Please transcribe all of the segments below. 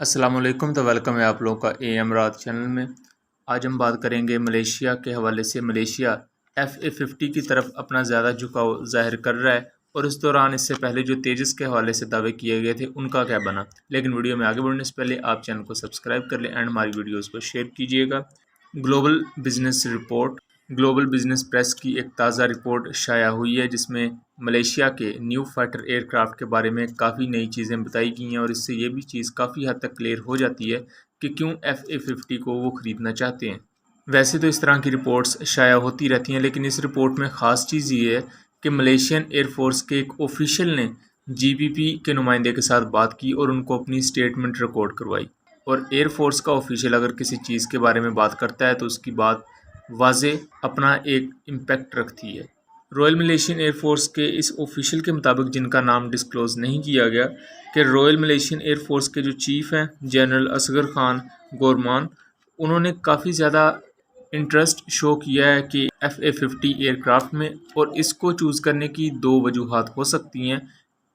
अस्सलामुअलैकुम। तो वेलकम है आप लोगों का AM रात चैनल में। आज हम बात करेंगे मलेशिया के हवाले से। मलेशिया FA50 की तरफ अपना ज़्यादा झुकाव ज़ाहिर कर रहा है और इस दौरान इससे पहले जो तेजस के हवाले से दावे किए गए थे उनका क्या बना। लेकिन वीडियो में आगे बढ़ने से पहले आप चैनल को सब्सक्राइब कर लें एंड हमारी वीडियोज़ को शेयर कीजिएगा। Global business report global business press की एक ताज़ा रिपोर्ट शाया हुई है जिसमें मलेशिया के न्यू फाइटर एयरक्राफ्ट के बारे में काफ़ी नई चीज़ें बताई गई हैं और इससे ये भी चीज़ काफ़ी हद तक क्लियर हो जाती है कि क्यों FA50 को वो ख़रीदना चाहते हैं। वैसे तो इस तरह की रिपोर्ट्स शाया होती रहती हैं, लेकिन इस रिपोर्ट में ख़ास चीज़ ये है कि मलेशियन एयरफोर्स के एक ऑफिशियल ने GBP के नुमाइंदे के साथ बात की और उनको अपनी स्टेटमेंट रिकॉर्ड करवाई। और एयरफोर्स का ऑफिशियल अगर किसी चीज़ के बारे में बात करता है तो उसकी बात वाज़े अपना एक इम्पैक्ट रखती है। रॉयल मलेशियन एयरफोर्स के इस ऑफिशियल के मुताबिक, जिनका नाम डिस्क्लोज़ नहीं किया गया, कि रॉयल मलेशियन एयरफोर्स के जो चीफ़ हैं जनरल असगर खान गोरमान, उन्होंने काफ़ी ज़्यादा इंटरेस्ट शो किया है कि FA50 एयरक्राफ्ट में, और इसको चूज़ करने की दो वजूहात हो सकती हैं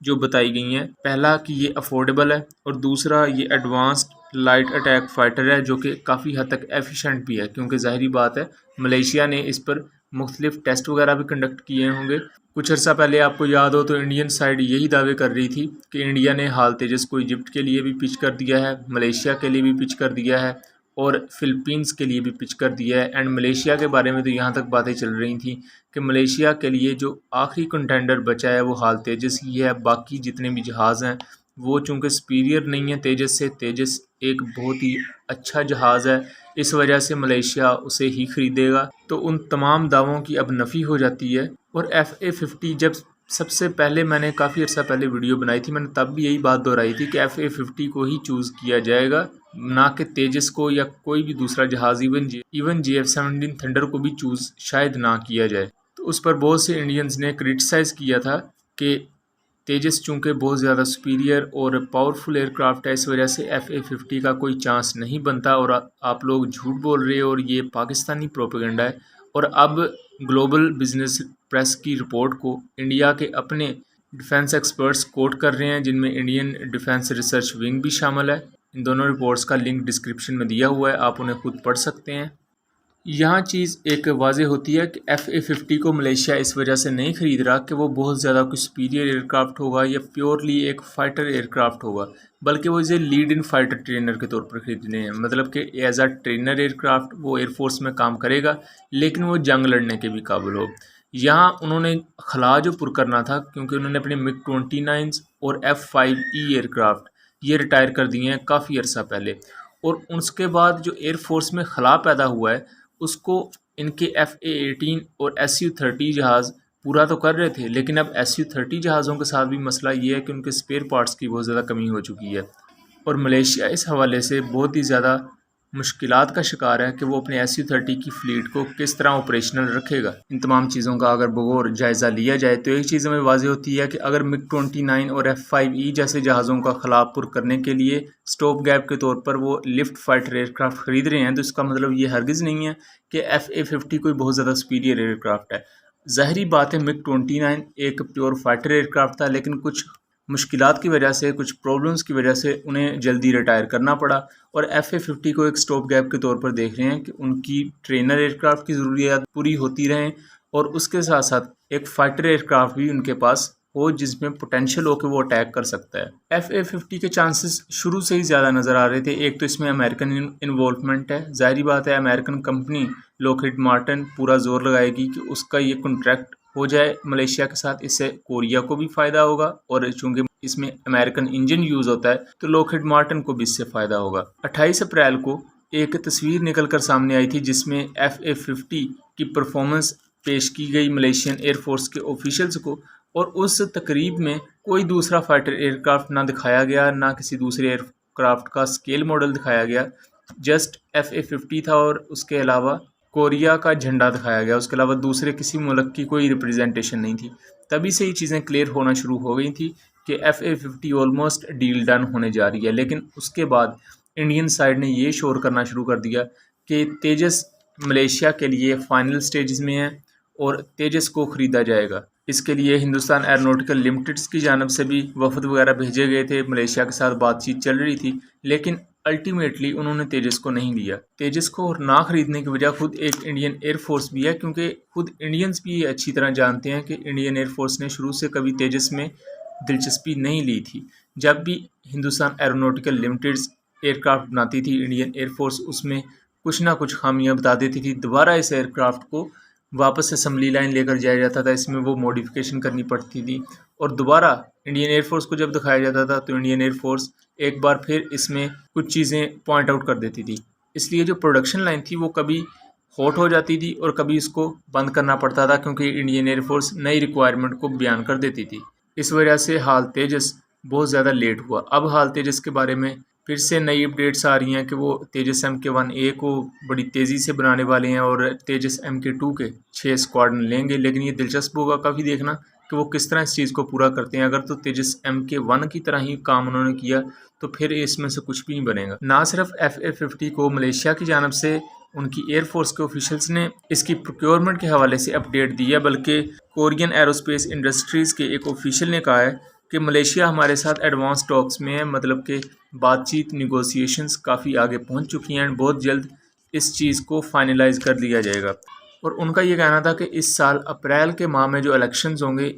जो बताई गई हैं। पहला कि ये अफोर्डेबल है और दूसरा ये एडवांस्ड लाइट अटैक फाइटर है जो कि काफ़ी हद तक एफिशिएंट भी है, क्योंकि ज़ाहिरी बात है मलेशिया ने इस पर मुख्तलिफ टेस्ट वगैरह भी कंडक्ट किए होंगे। कुछ अर्सा पहले आपको याद हो तो इंडियन साइड यही दावे कर रही थी कि इंडिया ने हाल तेजस को इजिप्ट के लिए भी पिच कर दिया है, मलेशिया के लिए भी पिच कर दिया है और फ़िलीपींस के लिए भी पिच कर दिया है। एंड मलेशिया के बारे में तो यहाँ तक बातें चल रही थी कि मलेशिया के लिए जो आखिरी कंटेंडर बचा है वो हाल तेजस ही है। बाकी जितने भी जहाज़ हैं वो चूँकि सुपीरियर नहीं है तेजस से, तेजस एक बहुत ही अच्छा जहाज़ है, इस वजह से मलेशिया उसे ही ख़रीदेगा। तो उन तमाम दावों की अब नफ़ी हो जाती है। और FA50 जब सबसे पहले मैंने काफ़ी अर्सा पहले वीडियो बनाई थी, मैंने तब भी यही बात दोहराई थी कि FA50 को ही चूज़ किया जाएगा, ना कि तेजस को या कोई भी दूसरा जहाज़, इवन JF-17 थंडर को भी चूज़ शायद ना किया जाए। तो उस पर बहुत से इंडियंस ने क्रिटिसाइज़ किया था कि तेजस चूँकि बहुत ज़्यादा सुपीरियर और पावरफुल एयरक्राफ्ट है, इस वजह से FA50 का कोई चांस नहीं बनता और आप लोग झूठ बोल रहे हो और ये पाकिस्तानी प्रोपेगेंडा है। और अब ग्लोबल बिजनेस प्रेस की रिपोर्ट को इंडिया के अपने डिफेंस एक्सपर्ट्स कोट कर रहे हैं, जिनमें इंडियन डिफेंस रिसर्च विंग भी शामिल है। इन दोनों रिपोर्ट्स का लिंक डिस्क्रिप्शन में दिया हुआ है, आप उन्हें खुद पढ़ सकते हैं। यहाँ चीज़ एक वाज़ेह होती है कि FA50 को मलेशिया इस वजह से नहीं ख़रीद रहा कि वो बहुत ज़्यादा कुछ सुपीरियर एयरक्राफ्ट होगा या प्योरली एक फ़ाइटर एयरक्राफ्ट होगा, बल्कि वो इसे लीड इन फाइटर ट्रेनर के तौर पर ख़रीदने हैं। मतलब कि एज आ ट्रेनर एयरक्राफ्ट वो एयरफोर्स में काम करेगा, लेकिन वो जंग लड़ने के भी काबिल हो। यहाँ उन्होंने खला जो पुर करना था, क्योंकि उन्होंने अपने MiG-29 और F5E एयरक्राफ्ट ये रिटायर कर दिए हैं काफ़ी अर्सा पहले, और उसके बाद जो एयरफोर्स में खला पैदा हुआ है उसको इनके FA-18 और SU-30 जहाज़ पूरा तो कर रहे थे, लेकिन अब SU-30 जहाज़ों के साथ भी मसला ये है कि उनके स्पेयर पार्ट्स की बहुत ज़्यादा कमी हो चुकी है और मलेशिया इस हवाले से बहुत ही ज़्यादा मुश्किलात का शिकार है कि वो अपने SU-30 की फ़्लीट को किस तरह ऑपरेशनल रखेगा। इन तमाम चीज़ों का अगर बगौर जायज़ा लिया जाए तो एक चीज़ हमें वाज़ेह होती है कि अगर MiG-29 और F5E जैसे जहाज़ों का खला पुर करने के लिए स्टॉप गैप के तौर पर वो लिफ्ट फाइटर एयरक्राफ्ट ख़रीद रहे हैं, तो इसका मतलब ये हरगिज़ नहीं है कि FA50 कोई बहुत ज़्यादा सुपीरियर एयरक्राफ्ट है। ज़ाहिरी बात है MiG-29 एक प्योर फाइटर एयरक्राफ्ट था, लेकिन कुछ मुश्किलात की वजह से, कुछ प्रॉब्लम्स की वजह से उन्हें जल्दी रिटायर करना पड़ा और FA50 को एक स्टॉप गैप के तौर पर देख रहे हैं कि उनकी ट्रेनर एयरक्राफ्ट की ज़रूरियात पूरी होती रहें और उसके साथ साथ एक फ़ाइटर एयरक्राफ्ट भी उनके पास हो जिसमें पोटेंशियल हो कि वो अटैक कर सकता है। FA50 के चांसेस शुरू से ही ज़्यादा नज़र आ रहे थे। एक तो इसमें अमेरिकन इन्वॉल्वमेंट है, ज़ाहिरी बात है अमेरिकन कंपनी लॉकहीड मार्टिन पूरा जोर लगाएगी कि उसका ये कॉन्ट्रैक्ट हो जाए मलेशिया के साथ। इससे कोरिया को भी फ़ायदा होगा और चूँकि इसमें अमेरिकन इंजन यूज़ होता है तो लॉकहीड मार्टिन को भी इससे फ़ायदा होगा। 28 अप्रैल को एक तस्वीर निकल कर सामने आई थी जिसमें FA50 की परफॉर्मेंस पेश की गई मलेशियन एयरफोर्स के ऑफिशियल्स को, और उस तकरीब में कोई दूसरा फाइटर एयरक्राफ्ट ना दिखाया गया, ना किसी दूसरे एयरक्राफ्ट का स्केल मॉडल दिखाया गया, जस्ट FA50 था और उसके अलावा कोरिया का झंडा दिखाया गया। उसके अलावा दूसरे किसी मुल्क की कोई रिप्रेजेंटेशन नहीं थी। तभी से ही चीज़ें क्लियर होना शुरू हो गई थी कि FA50 ऑलमोस्ट डील डन होने जा रही है। लेकिन उसके बाद इंडियन साइड ने ये शोर करना शुरू कर दिया कि तेजस मलेशिया के लिए फ़ाइनल स्टेजेस में है और तेजस को ख़रीदा जाएगा। इसके लिए हिंदुस्तान एरोनॉटिकल लिमिटेड्स की जानब से भी वफद वगैरह भेजे गए थे, मलेशिया के साथ बातचीत चल रही थी, लेकिन अल्टीमेटली उन्होंने तेजस को नहीं लिया। तेजस को ना खरीदने की वजह खुद एक इंडियन एयरफोर्स भी है, क्योंकि खुद इंडियंस भी ये अच्छी तरह जानते हैं कि इंडियन एयरफोर्स ने शुरू से कभी तेजस में दिलचस्पी नहीं ली थी। जब भी हिंदुस्तान एरोनॉटिकल लिमिटेड्स एयरक्राफ्ट बनाती थी, इंडियन एयरफोर्स उसमें कुछ ना कुछ खामियां बता देती थी। दोबारा इस एयरक्राफ्ट को वापस असेंबली लाइन लेकर जाया जाता था, इसमें वो मॉडिफिकेशन करनी पड़ती थी और दोबारा इंडियन एयरफोर्स को जब दिखाया जाता था तो इंडियन एयरफोर्स एक बार फिर इसमें कुछ चीज़ें पॉइंट आउट कर देती थी। इसलिए जो प्रोडक्शन लाइन थी वो कभी हॉट हो जाती थी और कभी इसको बंद करना पड़ता था, क्योंकि इंडियन एयरफोर्स नई रिक्वायरमेंट को बयान कर देती थी। इस वजह से हाल तेजस बहुत ज़्यादा लेट हुआ। अब हाल तेजस के बारे में फिर से नई अपडेट्स आ रही हैं कि वो तेजस MK-1A को बड़ी तेज़ी से बनाने वाले हैं और तेजस MK-2 के 6 स्क्वाड्रन लेंगे। लेकिन ये दिलचस्प होगा काफ़ी देखना कि वो किस तरह इस चीज़ को पूरा करते हैं। अगर तो तेजस MK-1 की तरह ही काम उन्होंने किया तो फिर इसमें से कुछ भी नहीं बनेगा। ना सिर्फ FA-50 को मलेशिया की जानब से उनकी एयरफोर्स के ऑफिशियल्स ने इसकी प्रोक्योरमेंट के हवाले से अपडेट दी है, बल्कि कोरियन एरोस्पेस इंडस्ट्रीज़ के एक ऑफिशियल ने कहा है कि मलेशिया हमारे साथ एडवांस टॉक्स में है, मतलब कि बातचीत निगोशिएशंस काफ़ी आगे पहुंच चुकी हैं। बहुत जल्द इस चीज़ को फाइनलाइज कर लिया जाएगा। और उनका ये कहना था कि इस साल अप्रैल के माह में जो इलेक्शंस होंगे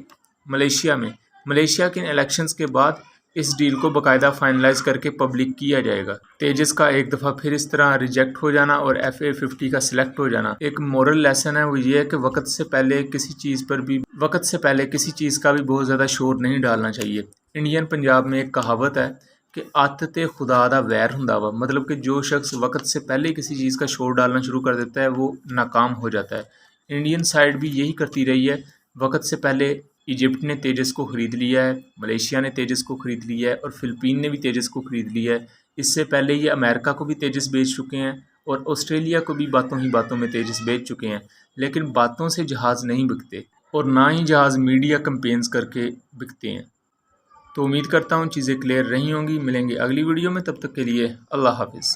मलेशिया में, मलेशिया के इलेक्शंस के बाद इस डील को बाकायदा फाइनलाइज करके पब्लिक किया जाएगा। तेजस का एक दफ़ा फिर इस तरह रिजेक्ट हो जाना और FA-50 का सिलेक्ट हो जाना एक मोरल लेसन है। वो ये है कि वक्त से पहले किसी चीज़ का भी बहुत ज़्यादा शोर नहीं डालना चाहिए। इंडियन पंजाब में एक कहावत है कि आदत खुदा दा वैर हुंदा वा, मतलब कि जो शख्स वक्त से पहले किसी चीज़ का शोर डालना शुरू कर देता है वो नाकाम हो जाता है। इंडियन साइड भी यही करती रही है। वक्त से पहले इजिप्ट ने तेजस को ख़रीद लिया है, मलेशिया ने तेजस को ख़रीद लिया है और फ़िलिपीन ने भी तेजस को ख़रीद लिया है। इससे पहले ये अमेरिका को भी तेजस बेच चुके हैं और ऑस्ट्रेलिया को भी बातों ही बातों में तेजस बेच चुके हैं। लेकिन बातों से जहाज़ नहीं बिकते और ना ही जहाज़ मीडिया कैंपेन्स करके बिकते हैं। तो उम्मीद करता हूँ चीज़ें क्लियर रही होंगी। मिलेंगे अगली वीडियो में, तब तक के लिए अल्लाह हाफिज़।